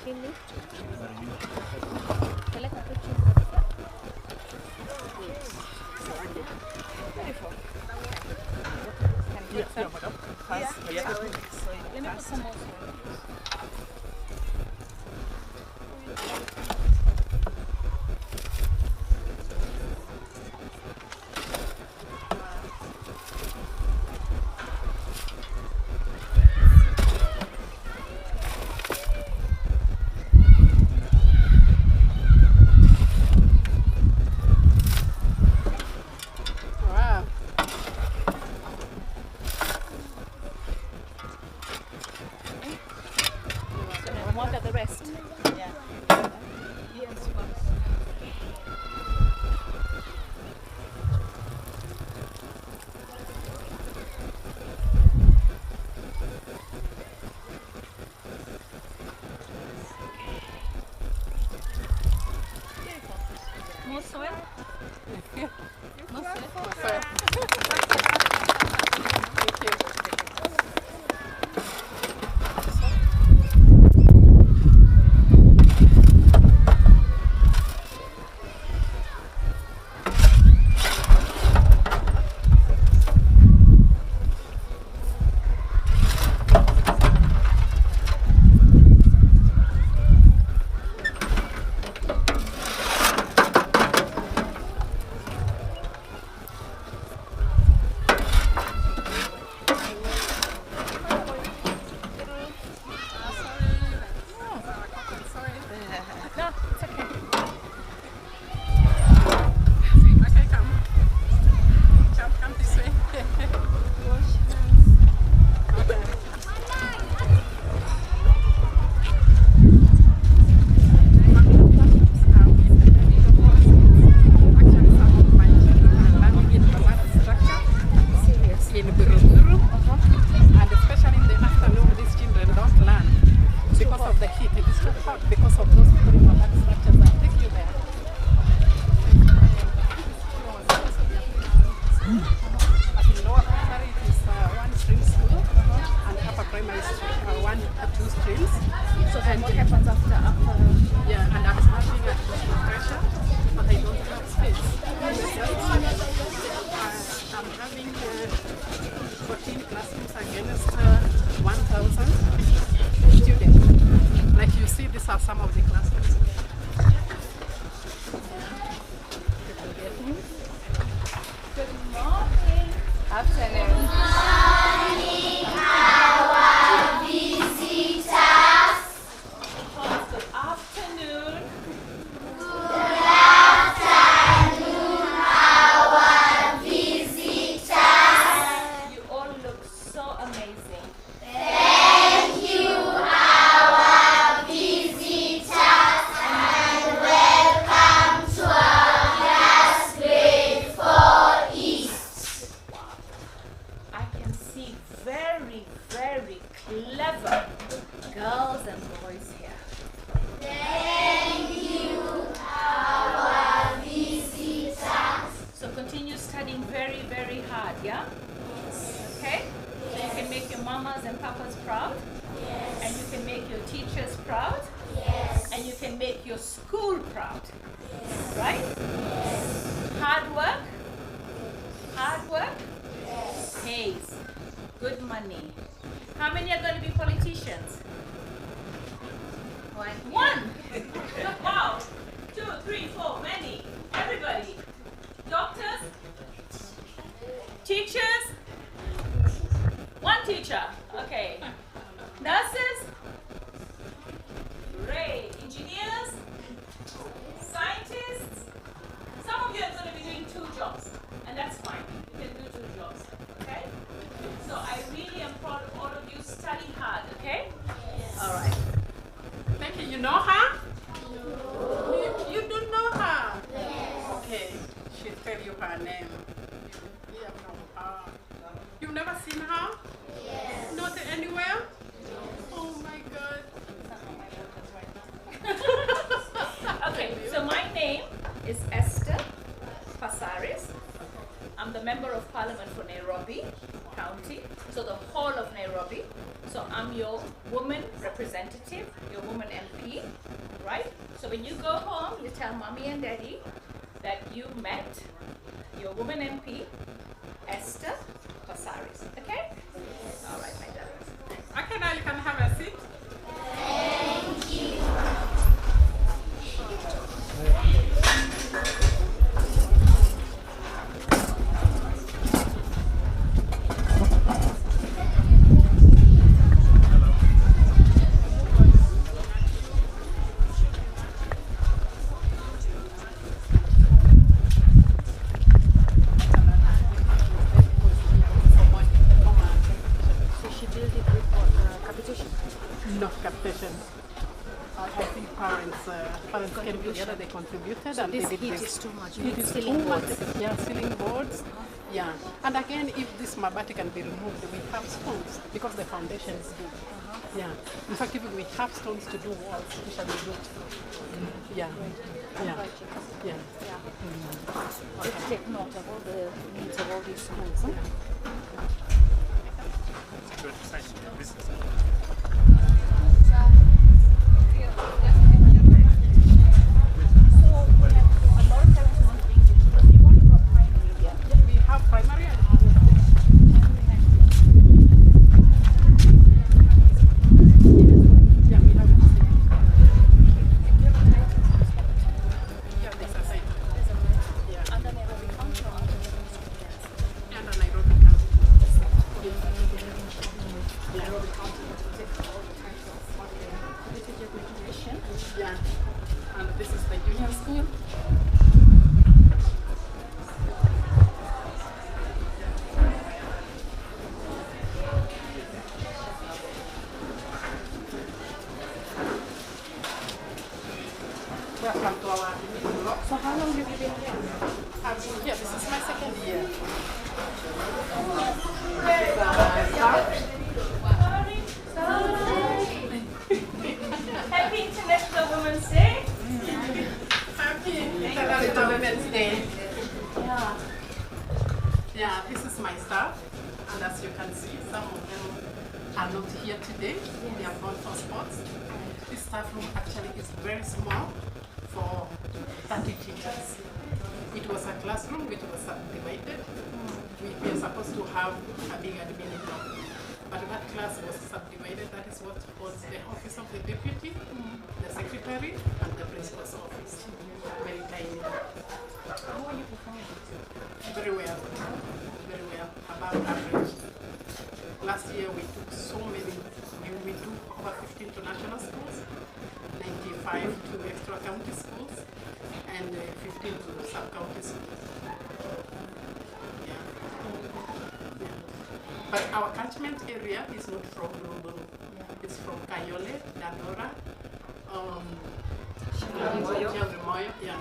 chini. Peleka tu chini kabisa. Beautiful. Can you put some? Yeah. Let me put some more. Mwaga the rest. Yeah. More soil? Yeah. More soil? More soil. Thank you. Primary School, 1 or 2 streams. So then what happens after? Yeah, and I'm having a pressure, but I don't have space. I'm having 14 classrooms against 1,000 students. Like you see, these are some of the classrooms. Good morning. Afternoon. Very clever girls and boys here. Thank you, our visitors. So continue studying very, very hard, yeah? Okay? So you can make your mamas and papas proud. Yes. And you can make your teachers proud. Yes. And you can make your school proud. Yes. Right? Yes. Hard work? Hard work? Yes. Pays. Good money. How many are going to be politicians? One. Wow. 2, 3, 4, many. Everybody. Doctors? Teachers? One teacher. Okay. Nurses? Great. Engineers? Scientists? Some of you are going to be doing 2 jobs. And that's fine. You can do 2 jobs. Okay? So I really am proud of all of you. Study hard, okay? Yes. All right. Thank you. You know her? No. You don't know her? Yes. Okay. She'll tell you her name. You hear from her. You've never seen her? Yes. Not anywhere? Oh my God. Okay, so my name is Esther Pasaris. I'm the Member of Parliament for Nairobi County, so the whole of Nairobi. So I'm your woman representative, your woman MP, right? So when you go home, you tell mommy and daddy that you met your woman MP, Esther Pasaris, okay? All right, my darling. Okay, now you can have a seat. No capitation. I think parents came together, they contributed, So and this they did heat this. is too much. You It need is ceiling too much. boards. Yeah, ceiling boards. Yeah. And again, if this mabati can be removed, we have stones because the foundation is good. Yeah. In fact, if we have stones to do walls, we shall be good. Yeah. Yeah. Yeah. Let's take note of all the needs of all these schools. Huh? Good. Thank you. This is We have primary and yeah, we have yeah, this is it. Yeah. And the Nairobi County. Nairobi County will take all the titles for the graduation. Yeah. And this is the junior school. Welcome to our block. So how long have you been here? I've been here. This is my second year. Happy International Women's Day. Happy International Women's Day. Yeah. Yeah, this is my staff, and as you can see, some of them are not here today. They have gone for sports. This staff room actually is very small for 30 teachers. It was a classroom which was subdivided. We were supposed to have a big admin block, but that class was subdivided. That is what was the office of the deputy, the secretary, and the principal's office. Very tiny. How are you performing? Very well. Very well. Above average. Last year we took so many. We took over 15 to national schools, 95 to extra county schools, and 15 to sub-county schools. Yeah. Yeah. But our catchment area is not from London. It's from Kayole, Dandora, Moyo. Yeah.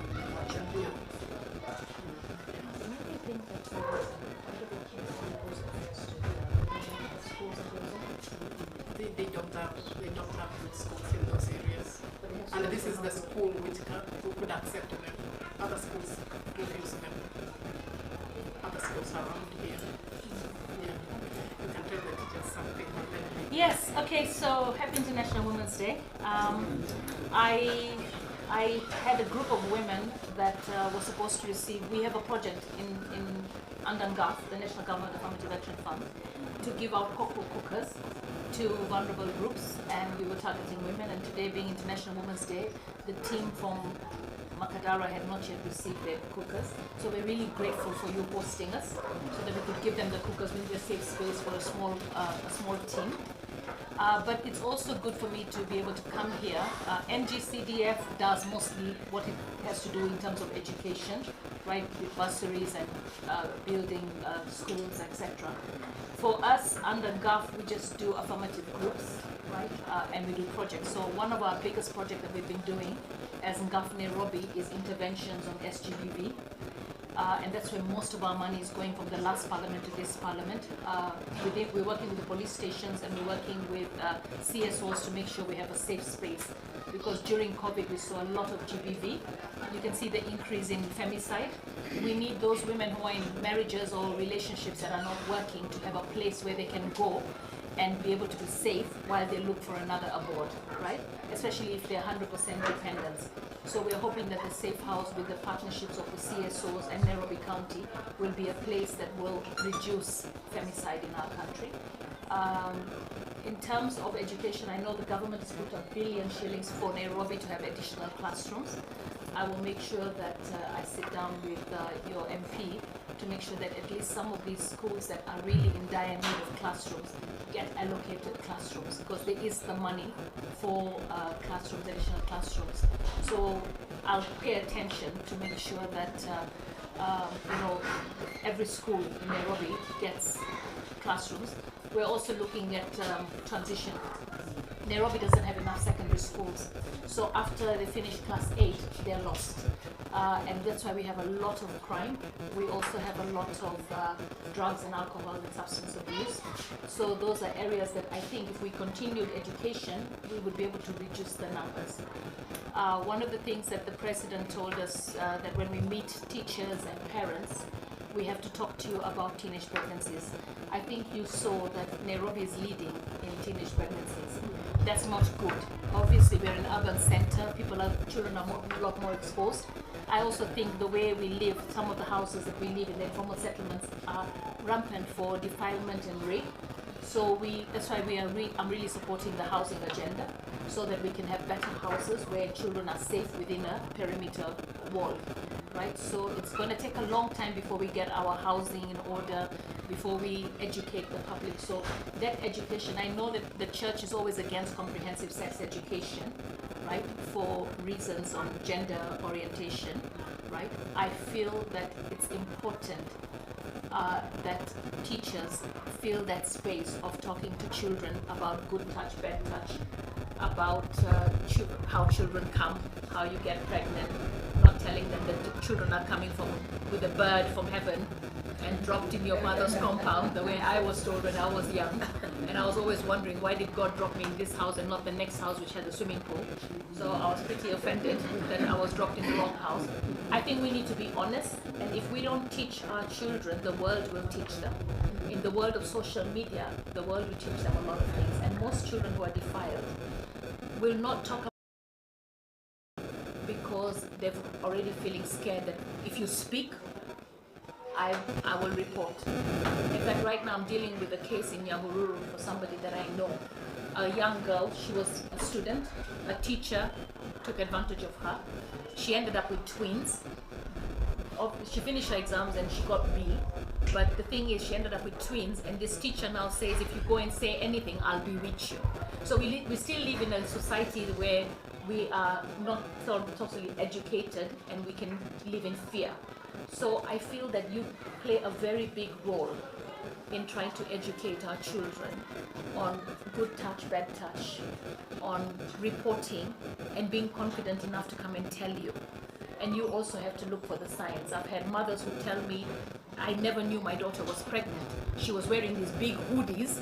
Yeah. They don't have good schools in those areas. And this is the school which could accept them. Other schools refuse them. Other schools around here. Yeah. You can tell the teachers something. Yes, okay, so happy International Women's Day. I had a group of women that were supposed to receive, we have a project in under NGAF, the National Government Affirmative Action Fund, to give out cocoa cookers to vulnerable groups, and we were targeting women, and today being International Women's Day, the team from Makadara had not yet received their cookers, so we're really grateful for you hosting us, so that we could give them the cookers. We need a safe space for a small team. But it's also good for me to be able to come here. NGCDF does mostly what it has to do in terms of education, right, with bursaries and building schools, etc. For us, under GAF, we just do affirmative groups, right, and we do projects. So one of our biggest projects that we've been doing as GAF Nairobi is interventions on SGBV. And that's where most of our money is going from the last parliament to this parliament. We're working with the police stations, and we're working with CSOs to make sure we have a safe space. Because during COVID, we saw a lot of GBV. You can see the increase in femicide. We need those women who are in marriages or relationships that are not working to have a place where they can go and be able to be safe while they look for another abroad, right? Especially if they're 100% dependents. So we're hoping that the Safe House, with the partnerships of the CSOs and Nairobi County, will be a place that will reduce femicide in our country. In terms of education, I know the government has put $1 billion shillings for Nairobi to have additional classrooms. I will make sure that I sit down with your MP to make sure that at least some of these schools that are really in dire need of classrooms get allocated classrooms, because there is the money for classrooms, additional classrooms. So I'll pay attention to make sure that you know, every school in Nairobi gets classrooms. We're also looking at transition. Nairobi doesn't have enough secondary schools, so after they finish class 8, they're lost. And that's why we have a lot of crime. We also have a lot of drugs and alcohol and substance abuse. So those are areas that I think if we continued education, we would be able to reduce the numbers. One of the things that the president told us, that when we meet teachers and parents, we have to talk to you about teenage pregnancies. I think you saw that Nairobi is leading in teenage pregnancies. That's not good. Obviously, we're an urban center. Children are a lot more exposed. I also think the way we live, some of the houses that we live in, the informal settlements, are rampant for defilement and rape. So that's why I'm really supporting the housing agenda, so that we can have better houses where children are safe within a perimeter wall, right? So it's going to take a long time before we get our housing in order, before we educate the public. So that education, I know that the church is always against comprehensive sex education, right, for reasons on gender orientation, right? I feel that it's important that teachers feel that space of talking to children about good touch, bad touch, about how children come, how you get pregnant, not telling them that children are coming with a bird from heaven and dropped in your mother's compound, the way I was told when I was young. And I was always wondering, why did God drop me in this house and not the next house which had a swimming pool? So I was pretty offended that I was dropped in the wrong house. I think we need to be honest, and if we don't teach our children, the world will teach them. In the world of social media, the world will teach them a lot of things, and most children who are defiled will not talk about it because they're already feeling scared that if you speak, I will report. In fact, right now I'm dealing with a case in Nyahururu for somebody that I know. A young girl, she was a student, a teacher took advantage of her. She ended up with twins. She finished her exams and she got B. But the thing is, she ended up with twins, and this teacher now says, if you go and say anything, I'll bewitch you. So we still live in a society where we are not totally educated and we can live in fear. So I feel that you play a very big role in trying to educate our children on good touch, bad touch, on reporting and being confident enough to come and tell you. And you also have to look for the signs. I've had mothers who tell me, I never knew my daughter was pregnant. She was wearing these big hoodies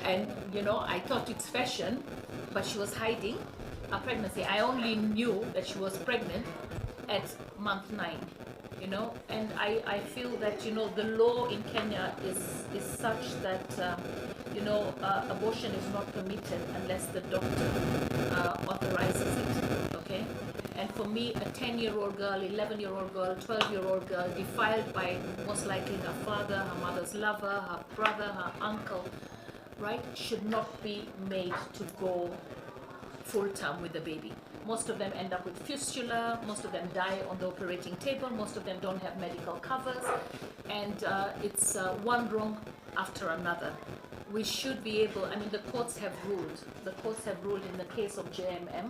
and, you know, I thought it's fashion, but she was hiding a pregnancy. I only knew that she was pregnant at month 9. You know, and I feel that, you know, the law in Kenya is such that, you know, abortion is not permitted unless the doctor authorizes it, okay? And for me, a 10-year-old girl, 11-year-old girl, 12-year-old girl, defiled by most likely her father, her mother's lover, her brother, her uncle, right, should not be made to go full-term with the baby. Most of them end up with fistula, most of them die on the operating table, most of them don't have medical covers, and it's one wrong after another. We should be able, I mean, the courts have ruled in the case of JMM,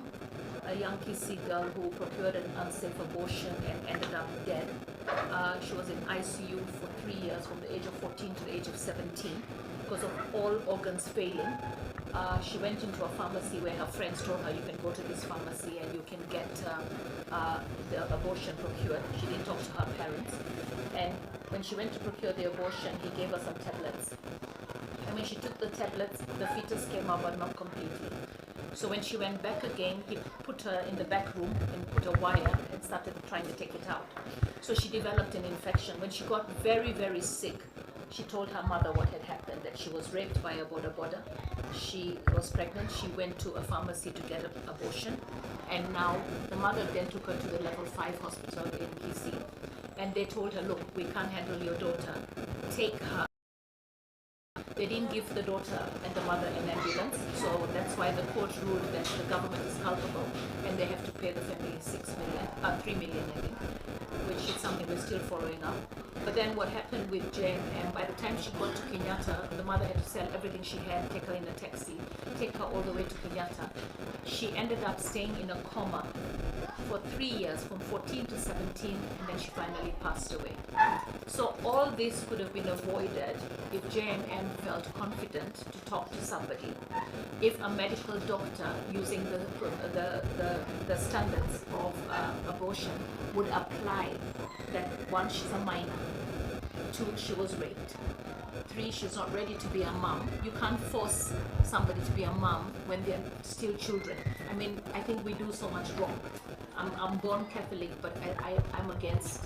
a young Kisii girl who procured an unsafe abortion and ended up dead. She was in ICU for 3 years, from the age of 14 to the age of 17, because of all organs failing. She went into a pharmacy where her friends told her, you can go to this pharmacy and you can get the abortion procured. She didn't talk to her parents. And when she went to procure the abortion, he gave her some tablets. And when she took the tablets, the fetus came out, but not completely. So when she went back again, he put her in the back room and put a wire and started trying to take it out. So she developed an infection. When she got very, very sick, She told her mother what had happened, that she was raped by a border. She was pregnant. She went to a pharmacy to get an abortion. And now the mother then took her to the level 5 hospital in Kisii. And they told her, look, we can't handle your daughter. Take her. They didn't give the daughter and the mother an ambulance, so that's why the court ruled that the government is culpable and they have to pay the family 3 million, I think, which is something we're still following up. But then what happened with Jane, and by the time she got to Kenyatta, the mother had to sell everything she had, take her in a taxi, take her all the way to Kenyatta. She ended up staying in a coma for 3 years, from 14 to 17, and then she finally passed away. So all this could have been avoided if J&M felt confident to talk to somebody. If a medical doctor, using the standards of abortion, would apply that 1, she's a minor, 2, she was raped, 3, she's not ready to be a mom. You can't force somebody to be a mom when they're still children. I mean, I think we do so much wrong. I'm born Catholic, but I'm against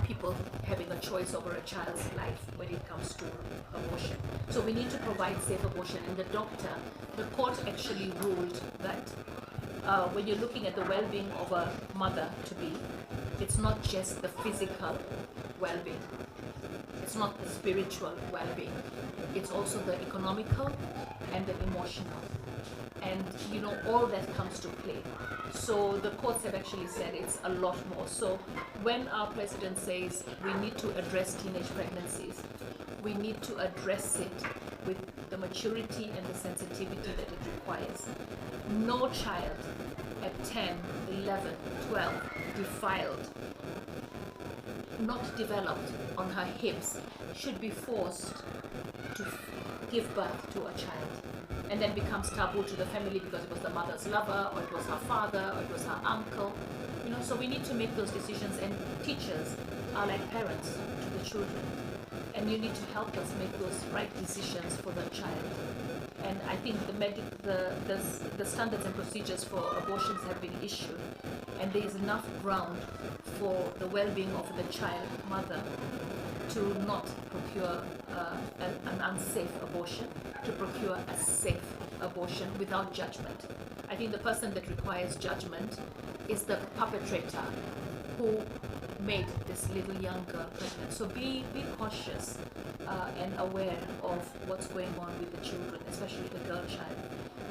people having a choice over a child's life when it comes to abortion. So we need to provide safe abortion. And the court actually ruled that when you're looking at the well-being of a mother-to-be, it's not just the physical well-being. It's not the spiritual well-being. It's also the economical and the emotional. And you know, all that comes to play. So the courts have actually said it's a lot more. So when our president says we need to address teenage pregnancies, we need to address it with the maturity and the sensitivity that it requires. No child at 10, 11, 12, defiled, not developed on her hips, should be forced to give birth to a child, and then becomes taboo to the family because it was the mother's lover, or it was her father, or it was her uncle. You know, so we need to make those decisions, and teachers are like parents to the children, and you need to help us make those right decisions for the child. And I think the standards and procedures for abortions have been issued, and there is enough ground for the well-being of the child mother to not procure an unsafe abortion, to procure a safe abortion without judgment. I think the person that requires judgment is the perpetrator who made this little young girl pregnant. So be cautious and aware of what's going on with the children, especially the girl child.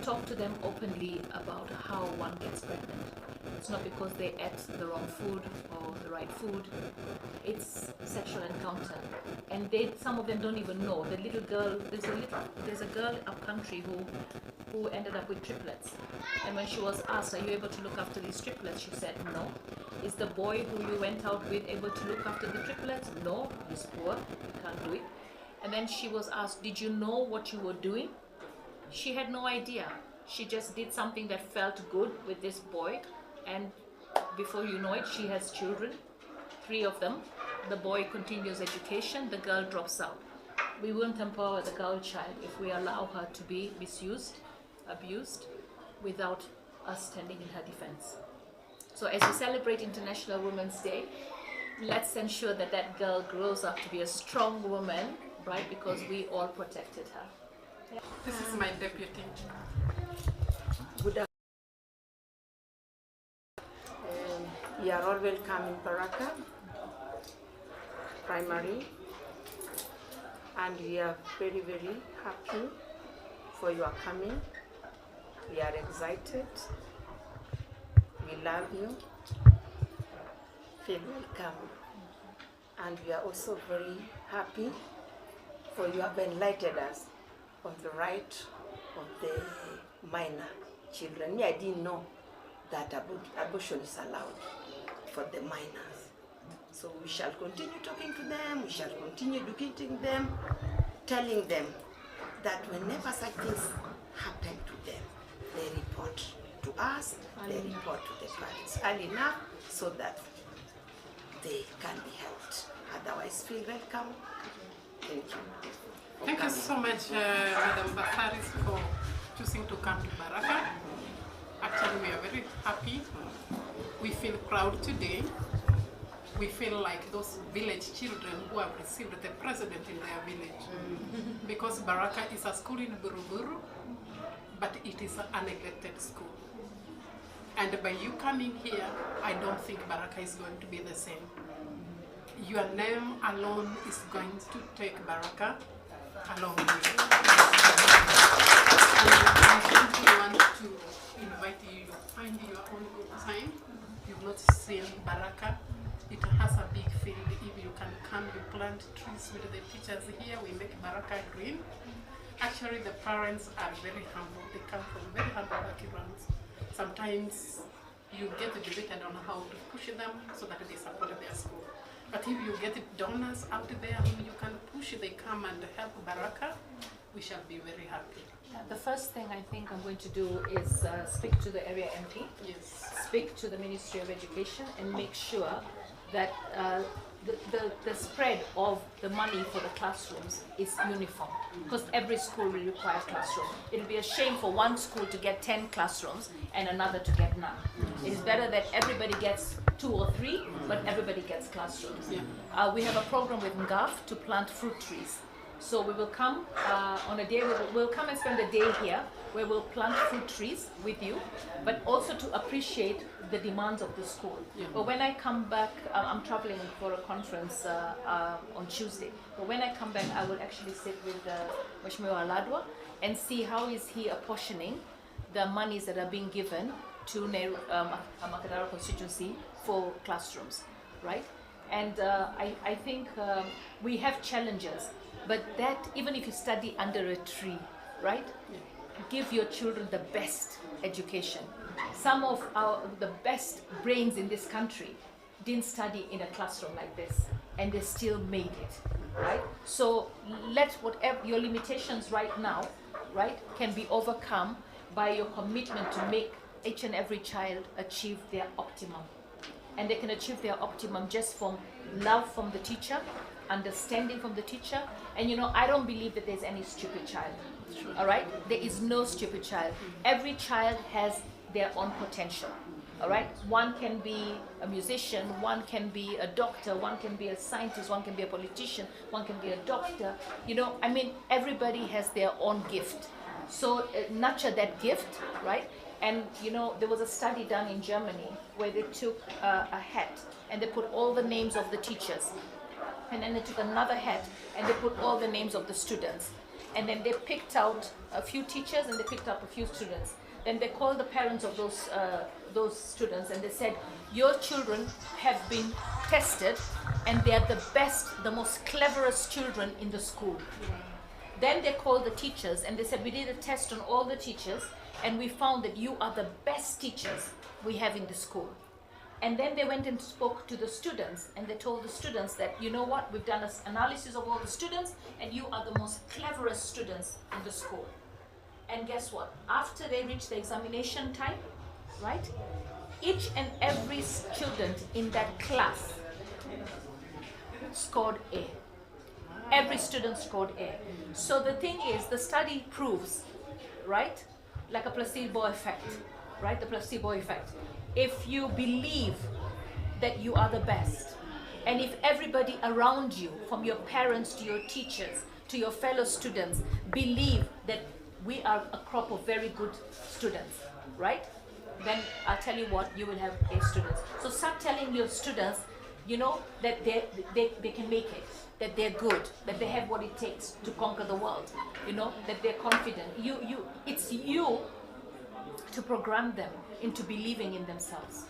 Talk to them openly about how one gets pregnant. It's not because they ate the wrong food or the right food. It's sexual encounter, and some of them don't even know. The little girl, there's a girl up country who ended up with triplets, and when she was asked, "Are you able to look after these triplets?" she said, "No." Is the boy who you went out with able to look after the triplets? No, he's poor, he can't do it. And then she was asked, "Did you know what you were doing?" She had no idea. She just did something that felt good with this boy, and before you know it, she has children, 3 of them. The boy continues education, the girl drops out. We won't empower the girl child if we allow her to be misused, abused, without us standing in her defense. So as we celebrate International Women's Day, let's ensure that that girl grows up to be a strong woman, right? Because we all protected her. This is my deputy. Good afternoon. You are all welcome in Baraka Primary, and we are very, very happy for your coming. We are excited. We love you. Feel welcome. And we are also very happy for you have enlightened us on the right of the minor children. Me, I didn't know that abortion is allowed for the minors. So we shall continue talking to them, we shall continue educating them, telling them that whenever such things happen to them, they report to us, they report to the parents early enough so that they can be helped. Otherwise, feel welcome. Thank you. Thank you so much, Madam Basaris, for choosing to come to Baraka. Actually, we are very happy. We feel proud today we feel like those village children who have received the president in their village. Because Baraka is a school in Buruburu, but it is a neglected school. And by you coming here, I don't think Baraka is going to be the same. Your name alone is going to take Baraka along with you. And I simply want to invite you to find your own good time. You've not seen Baraka. It has a big field. If you can come, you plant trees with the teachers here. We make Baraka green. Actually, the parents are very humble. They come from very humble backgrounds. Sometimes you get debated on how to push them so that they support their school. But if you get donors out there whom you can push, they come and help Baraka, we shall be very happy. The first thing I think I'm going to do is speak to the area MP, Yes. speak to the Ministry of Education, and make sure that the spread of the money for the classrooms is uniform, because every school will require classroom. It will be a shame for one school to get 10 classrooms and another to get none. It is better that everybody gets 2 or 3, but everybody gets classrooms. Yeah. We have a program with NGAF to plant fruit trees. So we will come on a day, we'll come and spend a day here where we'll plant fruit trees with you, but also to appreciate the demands of the school. Yeah. But when I come back, I'm traveling for a conference on Tuesday. But when I come back, I will actually sit with Mheshimiwa Aladwa and see how is he apportioning the monies that are being given to Makadara Constituency for classrooms, right? And I think we have challenges, but that even if you study under a tree, right? Yeah. Give your children the best education. Some of the best brains in this country didn't study in a classroom like this, and they still made it, right? So let whatever your limitations right now, right, can be overcome by your commitment to make each and every child achieve their optimum. And they can achieve their optimum just from love from the teacher, understanding from the teacher. And you know, I don't believe that there's any stupid child. Sure. All right? There is no stupid child. Every child has their own potential. All right? One can be a musician, one can be a doctor, one can be a scientist, one can be a politician, one can be a doctor. You know, I mean, everybody has their own gift. So nurture that gift, right? And you know, there was a study done in Germany where they took a hat and they put all the names of the teachers. And then they took another hat and they put all the names of the students. And then they picked out a few teachers and they picked up a few students. Then they called the parents of those students and they said, your children have been tested and they are the best, the most cleverest children in the school. Then they called the teachers and they said, we did a test on all the teachers and we found that you are the best teachers we have in the school. And then they went and spoke to the students and they told the students that, you know what, we've done an analysis of all the students and you are the most cleverest students in the school. And guess what? After they reached the examination time, right, each and every student in that class scored A. Every student scored A. So the thing is, the study proves, right, like a placebo effect, right, the placebo effect. If you believe that you are the best, and if everybody around you, from your parents to your teachers, to your fellow students, believe that we are a crop of very good students, right? Then I'll tell you what, you will have A students. So start telling your students, you know, that they can make it, that they're good, that they have what it takes to conquer the world, you know, that they're confident. It's you to program them into believing in themselves,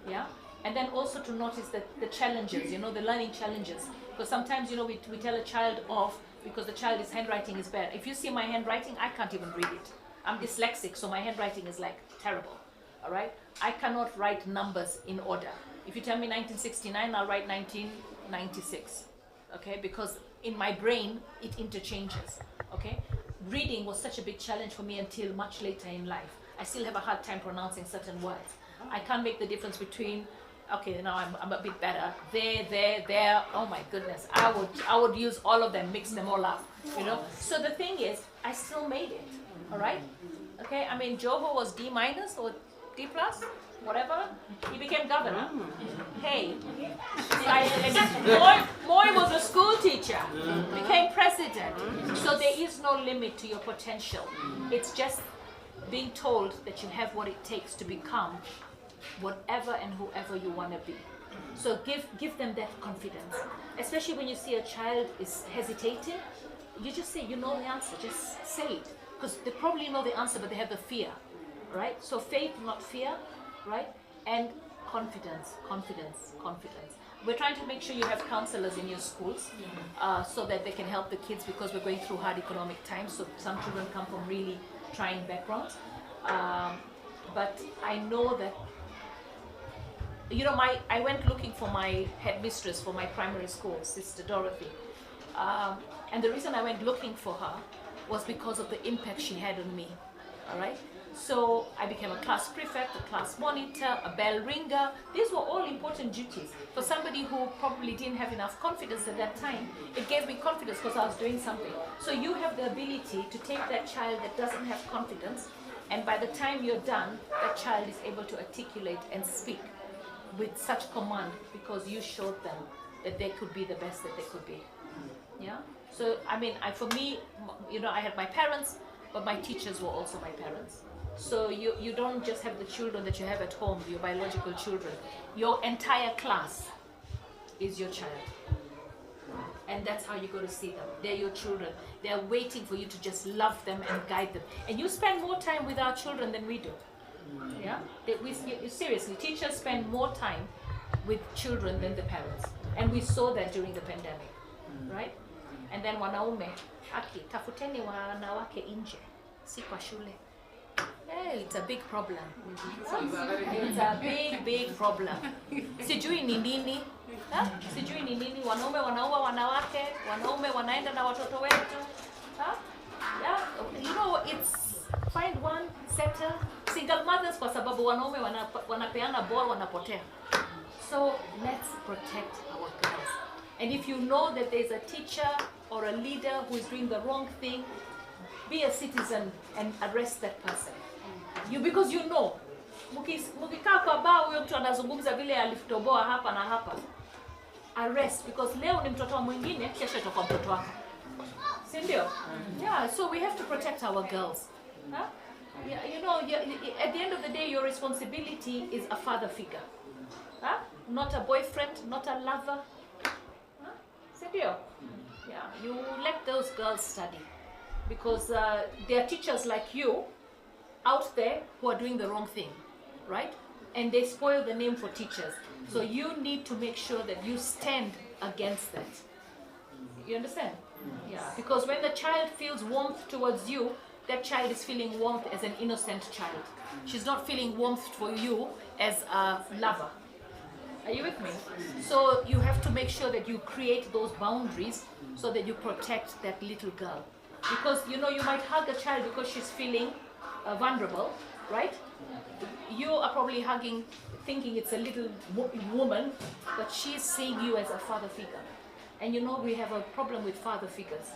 yeah? And then also to notice that the challenges, you know, the learning challenges. Because sometimes, you know, we tell a child off because the child's handwriting is bad. If you see my handwriting, I can't even read it. I'm dyslexic, so my handwriting is like terrible, all right? I cannot write numbers in order. If you tell me 1969, I'll write 1996, okay? Because in my brain, it interchanges, okay? Reading was such a big challenge for me until much later in life. I still have a hard time pronouncing certain words. I can't make the difference between, okay, now I'm a bit better. There, oh my goodness. I would use all of them, mix them all up, you know? So the thing is, I still made it, all right? Okay, I mean, Joho was D- or D+, whatever. He became governor. Hey, Moy was a school teacher, became president. So there is no limit to your potential. It's just being told that you have what it takes to become whatever and whoever you want to be. So give them that confidence. Especially when you see a child is hesitating, you just say, you know the answer, just say it. Because they probably know the answer, but they have the fear, right? So faith, not fear, right? And confidence. We're trying to make sure you have counselors in your schools so that they can help the kids, because we're going through hard economic times. So some children come from really trying backgrounds. But I know that, you know, I went looking for my headmistress for my primary school, Sister Dorothy. And the reason I went looking for her was because of the impact she had on me, all right? So I became a class prefect, a class monitor, a bell ringer. These were all important duties. For somebody who probably didn't have enough confidence at that time, it gave me confidence because I was doing something. So you have the ability to take that child that doesn't have confidence, and by the time you're done, that child is able to articulate and speak with such command because you showed them that they could be the best that they could be. Yeah? So, I mean, for me, you know, I had my parents, but my teachers were also my parents. So you don't just have the children that you have at home, your biological children. Your entire class is your child. And that's how you go to see them. They're your children. They're waiting for you to just love them and guide them. And you spend more time with our children than we do. Yeah? Seriously, teachers spend more time with children than the parents. And we saw that during the pandemic. Right? And then wanaume, tafuteni wanawake nje, si kwa shule. Hey, it's a big problem. It's a big problem. Sijui ni nini. Sijui ni nini. Wanaume wanaua wanawake, wanaume wanaenda na watoto wetu. Yeah, you know, it's find one, settle. Single mothers kwa sababu wanaume wanapeana ball wanapotea. So let's protect our girls. And if you know that there's a teacher or a leader who is doing the wrong thing, be a citizen and arrest that person. Because you know, mukikaa kwa bao huyo mtu anazungumza vile aliftoboa hapa na hapa. Arrest, because leo ni mtoto mwingine, kesho itakuwa mtoto wako. Si ndio? Yeah, so we have to protect our girls. Yeah, you know, at the end of the day, your responsibility is a father figure. Not a boyfriend, not a lover. Si ndio? Yeah, you let those girls study. Because there are teachers like you out there who are doing the wrong thing, right? And they spoil the name for teachers. So you need to make sure that you stand against that. You understand? Yeah. Because when the child feels warmth towards you, that child is feeling warmth as an innocent child. She's not feeling warmth for you as a lover. Are you with me? So you have to make sure that you create those boundaries so that you protect that little girl. Because, you know, you might hug a child because she's feeling vulnerable, right? You are probably hugging, thinking it's a little woman, but she's seeing you as a father figure. And you know, we have a problem with father figures.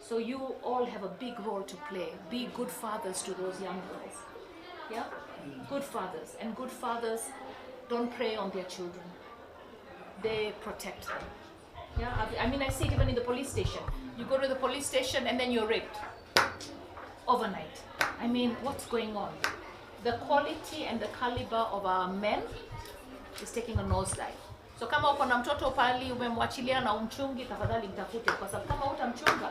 So you all have a big role to play. Be good fathers to those young girls. Yeah? Good fathers. And good fathers don't prey on their children. They protect them. Yeah? I mean, I see it even in the police station. You go to the police station and then you're raped overnight. I mean, what's going on? The quality and the caliber of our men is taking a nosedive. So kama uko na mtoto pali umemwachilia na umchungi, tafadhali mtafute, kwa sababu kama utamchunga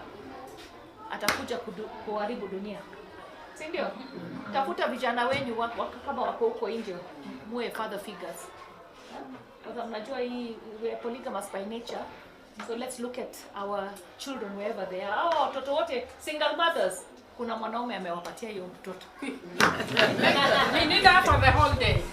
atakuja kuharibu dunia. Si ndio? Tafuta vijana wenyu kama wako huko nje, muwe father figures. Kwa sababu najua hii we are polygamous by nature. So let's look at our children wherever they are. Watoto wote single mothers. Kuna mwanaume amewapatia hiyo mtoto. We need that for the whole day.